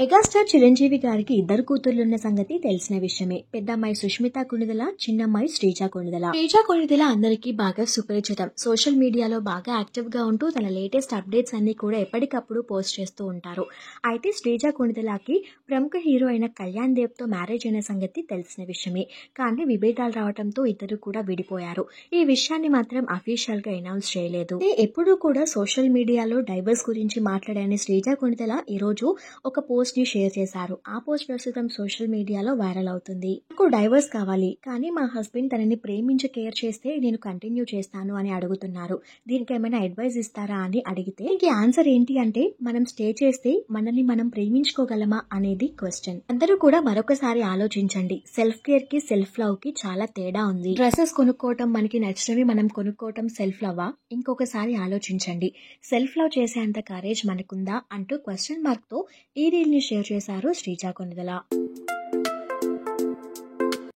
Megastar Chiranjeevi గారికి ఇద్దరు కూతుర్లున్న సంగతి తెలిసిన విషయమే. పెద్దమ్మాయి సుష్మిత కొణిదెల, చిన్నమ్మాయి శ్రీజ కొణిదెల. శ్రీజ కొణిదెల అందరికీ బాగా సుపరిచితం. సోషల్ మీడియాలో బాగా యాక్టివ్ గా ఉంటూ తన లేటెస్ట్ అప్డేట్స్ అన్ని కూడా ఎప్పటికప్పుడు పోస్ట్ చేస్తూ ఉంటారు. అయితే శ్రీజ కొణిదెలకి ప్రముఖ హీరో అయిన కళ్యాణ్ దేవ్ తో మ్యారేజ్ అయిన సంగతి తెలిసిన విషయమే. కానీ విభేదాలు రావడంతో ఇద్దరు కూడా విడిపోయారు. ఈ విషయాన్ని మాత్రం అఫీషియల్ గా అనౌన్స్ చేయలేదు. ఎప్పుడూ కూడా సోషల్ మీడియాలో డైవర్స్ గురించి మాట్లాడని శ్రీజ కొణిదెల ఈ రోజు ఒక పోస్ట్ ని షేర్ చేశారు. ఆ పోస్ట్ ప్రస్తుతం సోషల్ మీడియాలో వైరల్ అవుతుంది. నాకు డైవర్స్ కావాలి, కానీ మా హస్బెండ్ తనని ప్రేమించి కేర్ చేస్తే నేను కంటిన్యూ చేస్తాను అని అడుగుతున్నారు. దీనికి ఏమైనా అడ్వైస్ ఇస్తారా అని అడిగితే దీనికి ఆన్సర్ ఏంటి అంటే, మనం స్టే చేస్తే మనల్ని మనం ప్రేమించుకోగలమా అనేది క్వశ్చన్. అందరూ కూడా మరొకసారి ఆలోచించండి. సెల్ఫ్ కేర్ కి సెల్ఫ్ లవ్ కి చాలా తేడా ఉంది. డ్రెస్సెస్ కొనుక్కోవటం, మనకి నచ్చినవి మనం కొనుక్కోవటం సెల్ఫ్ లవ్వా? ఇంకొకసారి ఆలోచించండి. సెల్ఫ్ లవ్ చేసేంత కరేజ్ మనకుందా అంటూ క్వశ్చన్ మార్క్ తో ఈ రీల్ ని షేర్ చేశారు శ్రీజ కొణిదెల.